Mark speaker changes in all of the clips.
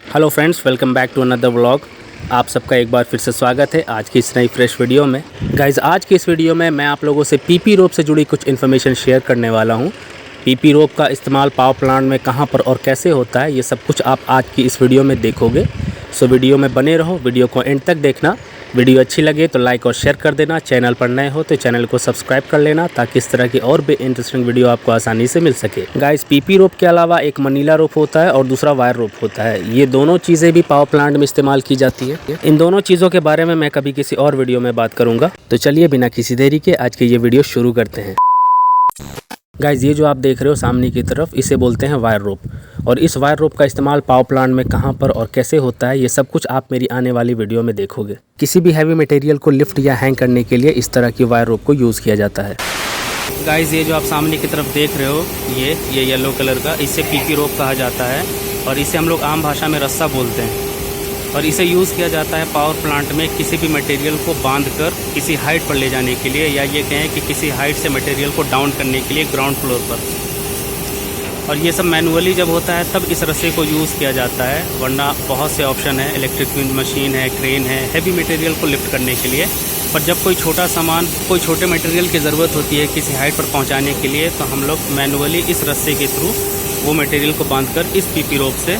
Speaker 1: Hello friends, welcome back to another vlog. आप सबका एक बार फिर से स्वागत है आज की इस नई फ्रेश वीडियो में। गाइज़, आज की इस वीडियो में मैं आप लोगों से पीपी रोप से जुड़ी कुछ इन्फॉर्मेशन शेयर करने वाला हूं। पीपी रोप का इस्तेमाल पावर प्लांट में कहां पर और कैसे होता है, ये सब कुछ आप आज की इस वीडियो में देखोगे। सो वीडियो में बने रहो, वीडियो को एंड तक देखना। वीडियो अच्छी लगे तो लाइक और शेयर कर देना। चैनल पर नए हो तो चैनल को सब्सक्राइब कर लेना ताकि इस तरह की और भी इंटरेस्टिंग वीडियो आपको आसानी से मिल सके। गाइस, पीपी रोप के अलावा एक मनीला रोप होता है और दूसरा वायर रोप होता है। ये दोनों चीज़ें भी पावर प्लांट में इस्तेमाल की जाती है। इन दोनों चीज़ों के बारे में मैं कभी किसी और वीडियो में बात करूँगा। तो चलिए बिना किसी देरी के आज की ये वीडियो शुरू करते हैं। गाइस, ये जो आप देख रहे हो सामने की तरफ, इसे बोलते हैं वायर रोप। और इस वायर रोप का इस्तेमाल पावर प्लांट में कहां पर और कैसे होता है, ये सब कुछ आप मेरी आने वाली वीडियो में देखोगे। किसी भी हैवी मटेरियल को लिफ्ट या हैंग करने के लिए इस तरह की वायर रोप को यूज़ किया जाता है। गाइस, ये जो आप सामने की तरफ देख रहे हो, ये येलो कलर का, इसे पीपी रोप कहा जाता है और इसे हम लोग आम भाषा में रस्सा बोलते हैं। और इसे यूज़ किया जाता है पावर प्लांट में किसी भी मटेरियल को बांधकर किसी हाइट पर ले जाने के लिए, या ये कहें कि किसी हाइट से मटेरियल को डाउन करने के लिए ग्राउंड फ्लोर पर। और ये सब मैनुअली जब होता है तब इस रस्से को यूज़ किया जाता है, वरना बहुत से ऑप्शन है, इलेक्ट्रिक विंड मशीन है, क्रेन है, हैवी मटेरियल को लिफ्ट करने के लिए। पर जब कोई छोटा सामान, कोई छोटे मटेरियल की ज़रूरत होती है किसी हाइट पर पहुँचाने के लिए, तो हम लोग मैनुअली इस रस्से के थ्रू वो मटेरियल को बांधकर इस पीपी रोप से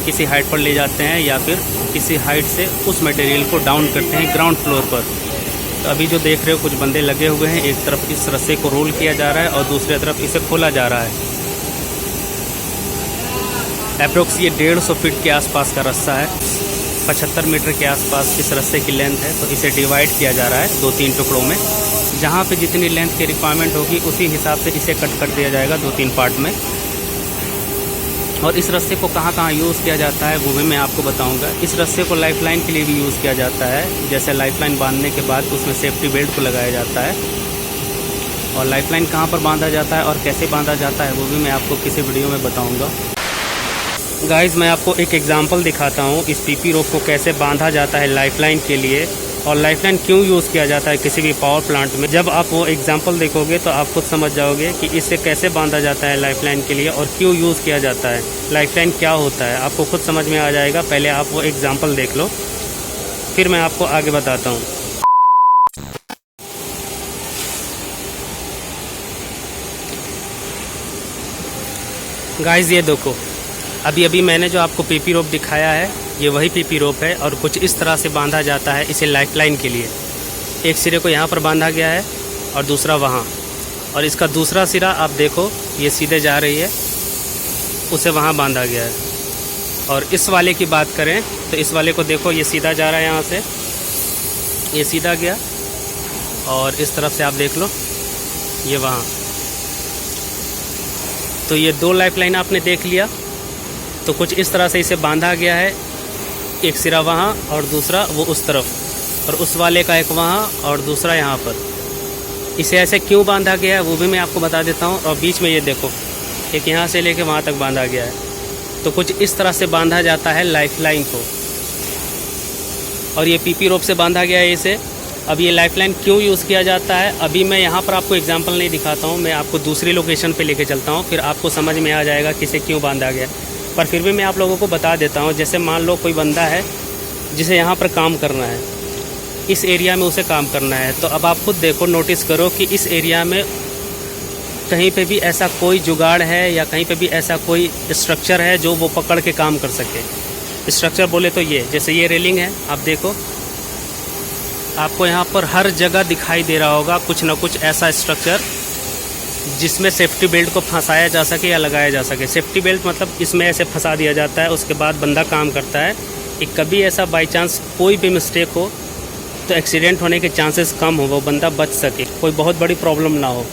Speaker 1: किसी हाइट पर ले जाते हैं, या फिर किसी हाइट से उस मटेरियल को डाउन करते हैं ग्राउंड फ्लोर पर। तो अभी जो देख रहे हो कुछ बंदे लगे हुए हैं, एक तरफ इस रस्से को रोल किया जा रहा है और दूसरी तरफ इसे खोला जा रहा है। अप्रोक्स ये 150 फीट के आसपास का रस्सा है, 75 मीटर के आसपास इस रस्से की लेंथ है। तो इसे डिवाइड किया जा रहा है 2-3 टुकड़ों में। जहाँ पे जितनी लेंथ की रिक्वायरमेंट होगी उसी हिसाब से इसे कट कर दिया जाएगा 2-3 पार्ट में। और इस रस्से को कहाँ कहाँ यूज़ किया जाता है वो भी मैं आपको बताऊंगा। इस रस्से को लाइफलाइन के लिए भी यूज़ किया जाता है। जैसे लाइफलाइन बांधने के बाद उसमें सेफ्टी बेल्ट को लगाया जाता है। और लाइफलाइन कहाँ पर बांधा जाता है और कैसे बांधा जाता है वो भी मैं आपको किसी वीडियो में बताऊंगा। गाइस, मैं आपको एक एग्जांपल दिखाता हूँ इस पीपी रोप को कैसे बांधा जाता है लाइफलाइन के लिए, और लाइफलाइन क्यों यूज़ किया जाता है किसी भी पावर प्लांट में। जब आप वो एग्जांपल देखोगे तो आप खुद समझ जाओगे कि इसे कैसे बांधा जाता है लाइफलाइन के लिए और क्यों यूज़ किया जाता है। लाइफलाइन क्या होता है आपको खुद समझ में आ जाएगा। पहले आप वो एग्जांपल देख लो, फिर मैं आपको आगे बताता हूँ। गाइस, ये देखो, अभी मैंने जो आपको पीपी रोप दिखाया है ये वही पीपी रोप है और कुछ इस तरह से बांधा जाता है इसे लाइफलाइन के लिए। एक सिरे को यहाँ पर बांधा गया है और दूसरा वहाँ, और इसका दूसरा सिरा आप देखो ये सीधे जा रही है, उसे वहाँ बांधा गया है। और इस वाले की बात करें तो इस वाले को देखो, ये सीधा जा रहा है, यहाँ से ये सीधा गया और इस तरफ से आप देख लो ये वहाँ। तो ये 2 लाइफलाइन आपने देख लिया। तो कुछ इस तरह से इसे बांधा गया है, एक सिरा वहाँ और दूसरा वो उस तरफ, और उस वाले का एक वहाँ और दूसरा यहाँ पर। इसे ऐसे क्यों बांधा गया है वो भी मैं आपको बता देता हूँ। और बीच में ये देखो, एक यहाँ से लेके वहाँ तक बांधा गया है। तो कुछ इस तरह से बांधा जाता है लाइफलाइन को, और ये पीपी रोप से बांधा गया है इसे। अब ये लाइफलाइन क्यों यूज़ किया जाता है, अभी मैं यहाँ पर आपको एग्जांपल नहीं दिखाता हूँ, मैं आपको दूसरी लोकेशन पे लेके चलता हूँ, फिर आपको समझ में आ जाएगा कि इसे क्यों बांधा गया। पर फिर भी मैं आप लोगों को बता देता हूँ। जैसे मान लो कोई बंदा है जिसे यहाँ पर काम करना है, इस एरिया में उसे काम करना है, तो अब आप खुद देखो, नोटिस करो कि इस एरिया में कहीं पे भी ऐसा कोई जुगाड़ है या कहीं पे भी ऐसा कोई स्ट्रक्चर है जो वो पकड़ के काम कर सके। स्ट्रक्चर बोले तो ये, जैसे ये रेलिंग है, आप देखो, आपको यहाँ पर हर जगह दिखाई दे रहा होगा कुछ ना कुछ ऐसा स्ट्रक्चर जिसमें सेफ्टी बेल्ट को फंसाया जा सके या लगाया जा सके। सेफ्टी बेल्ट मतलब इसमें ऐसे फंसा दिया जाता है, उसके बाद बंदा काम करता है कि कभी ऐसा बाई चांस कोई भी मिस्टेक हो तो एक्सीडेंट होने के चांसेस कम हो, वो बंदा बच सके, कोई बहुत बड़ी प्रॉब्लम ना हो।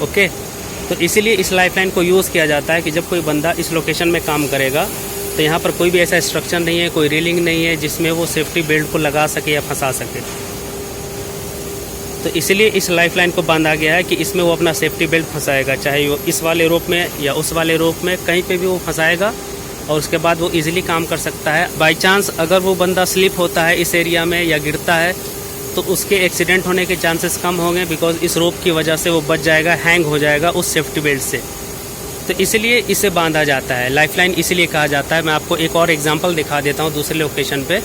Speaker 1: ओके, तो इसीलिए इस लाइफलाइन को यूज़ किया जाता है कि जब कोई बंदा इस लोकेशन में काम करेगा तो यहाँ पर कोई भी ऐसा स्ट्रक्चर नहीं है, कोई रेलिंग नहीं है जिसमें वो सेफ्टी बेल्ट को लगा सके या फंसा सके। तो इसलिए इस लाइफलाइन को बांधा गया है कि इसमें वो अपना सेफ्टी बेल्ट फंसाएगा, चाहे वो इस वाले रोप में या उस वाले रोप में, कहीं पे भी वो फंसाएगा और उसके बाद वो इजीली काम कर सकता है। बाय चांस अगर वो बंदा स्लिप होता है इस एरिया में या गिरता है तो उसके एक्सीडेंट होने के चांसेस कम होंगे, बिकॉज इस रोप की वजह से वो बच जाएगा, हैंग हो जाएगा उस सेफ्टी बेल्ट से। तो इसलिए इसे बांधा जाता है, लाइफलाइन इसलिए कहा जाता है। मैं आपको एक और एग्जांपल दिखा देता हूँ दूसरे लोकेशन पे।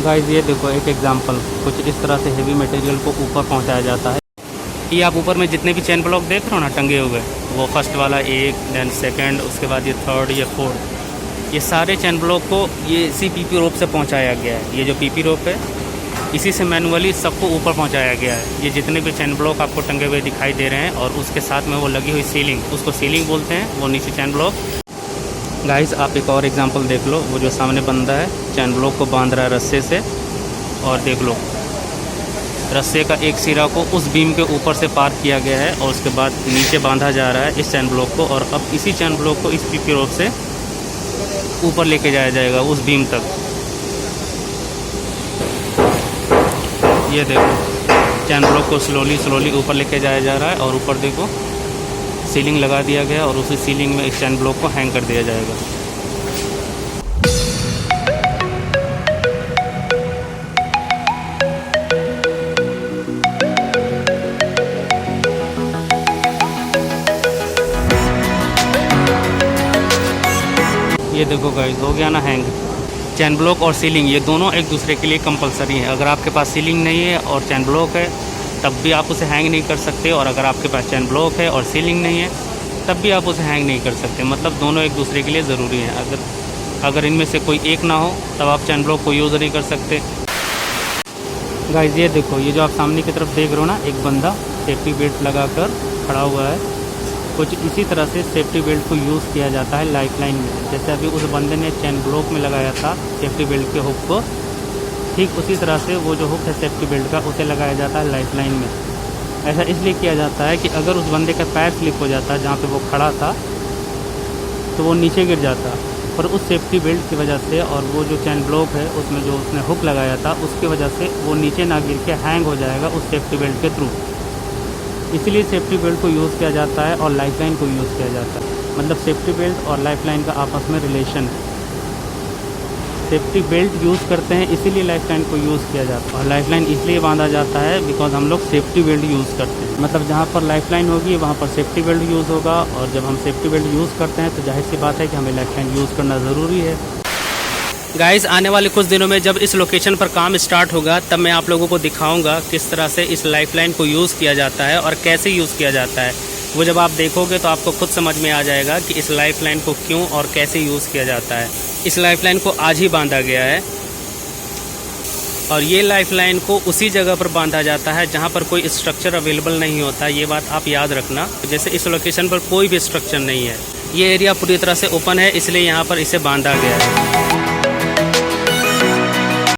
Speaker 1: गाइस ये देखो एक एग्जांपल, कुछ इस तरह से हेवी मटेरियल को ऊपर पहुंचाया जाता है। ये आप ऊपर में जितने भी चैन ब्लॉक देख रहे हो ना टंगे हुए, वो फर्स्ट वाला एक, देन सेकंड, उसके बाद ये थर्ड, ये फोर्थ, ये सारे चैन ब्लॉक को ये इसी पीपी रोप से पहुंचाया गया है। ये जो पीपी रोप है इसी से मैनुअली सबको ऊपर पहुंचाया गया है। ये जितने भी चैन ब्लॉक आपको टंगे हुए दिखाई दे रहे हैं और उसके साथ में वो लगी हुई सीलिंग, उसको सीलिंग बोलते हैं, वो नीचे चैन ब्लॉक। गाइस आप एक और एग्जांपल देख लो, वो जो सामने बंदा है चैन ब्लॉक को बांध रहा है रस्से से, और देख लो रस्से का एक सिरा को उस बीम के ऊपर से पार किया गया है और उसके बाद नीचे बांधा जा रहा है इस चैन ब्लॉक को, और अब इसी चैन ब्लॉक को इस पीपी रोप से ऊपर लेके जाया जाएगा उस बीम तक। ये देखो चैन ब्लॉक को स्लोली ऊपर लेके जाया जा रहा है, और ऊपर देखो सीलिंग लगा दिया गया और उसी सीलिंग में इस चैन ब्लॉक को हैंग कर दिया जाएगा। ये देखो गाइस हो गया ना हैंग। चैन ब्लॉक और सीलिंग ये दोनों एक दूसरे के लिए कंपलसरी है। अगर आपके पास सीलिंग नहीं है और चैन ब्लॉक है तब भी आप उसे हैंग नहीं कर सकते, और अगर आपके पास चैन ब्लॉक है और सीलिंग नहीं है तब भी आप उसे हैंग नहीं कर सकते। मतलब दोनों एक दूसरे के लिए ज़रूरी हैं। अगर इनमें से कोई एक ना हो तब आप चैन ब्लॉक को यूज़ नहीं कर सकते। गाइस ये देखो, ये जो आप सामने की तरफ देख रहे हो ना, एक बंदा सेफ्टी बेल्ट लगाकर खड़ा हुआ है। कुछ इसी तरह से सेफ्टी बेल्ट को यूज़ किया जाता है लाइफलाइन में। जैसे अभी उस बंदे ने चैन ब्लॉक में लगाया था सेफ्टी बेल्ट के हुक को, ठीक उसी तरह से वो जो हुक है सेफ्टी बेल्ट का उसे लगाया जाता है लाइफलाइन में। ऐसा इसलिए किया जाता है कि अगर उस बंदे का पैर स्लिप हो जाता है जहाँ पे वो खड़ा था तो वो नीचे गिर जाता, पर उस सेफ्टी बेल्ट की वजह से और वो जो चैन ब्लॉक है उसमें जो उसने हुक लगाया था उसकी वजह से वो नीचे ना गिर के हैंग हो जाएगा उस सेफ्टी बेल्ट के थ्रू। इसलिए सेफ्टी बेल्ट को यूज़ किया जाता है और लाइफलाइन को यूज़ किया जाता है। मतलब सेफ्टी बेल्ट और लाइफलाइन का आपस में रिलेशन है। सेफ्टी बेल्ट यूज़ करते हैं इसीलिए लाइफलाइन को यूज़ किया जाता है, और लाइफलाइन इसलिए बांधा जाता है बिकॉज हम लोग सेफ्टी बेल्ट यूज़ करते हैं। मतलब जहाँ पर लाइफलाइन होगी वहाँ पर सेफ्टी बेल्ट यूज़ होगा, और जब हम सेफ्टी बेल्ट यूज़ करते हैं तो जाहिर सी बात है कि हमें लाइफलाइन यूज़ करना ज़रूरी है। गाइस आने वाले कुछ दिनों में जब इस लोकेशन पर काम स्टार्ट होगा तब मैं आप लोगों को दिखाऊंगा किस तरह से इस लाइफलाइन को यूज़ किया जाता है और कैसे यूज़ किया जाता है। वो जब आप देखोगे तो आपको खुद समझ में आ जाएगा कि इस लाइफलाइन को क्यों और कैसे यूज़ किया जाता है। इस लाइफलाइन को आज ही बांधा गया है, और ये लाइफलाइन को उसी जगह पर बांधा जाता है जहाँ पर कोई स्ट्रक्चर अवेलेबल नहीं होता। ये बात आप याद रखना। जैसे इस लोकेशन पर कोई भी स्ट्रक्चर नहीं है, ये एरिया पूरी तरह से ओपन है, इसलिए यहाँ पर इसे बांधा गया है।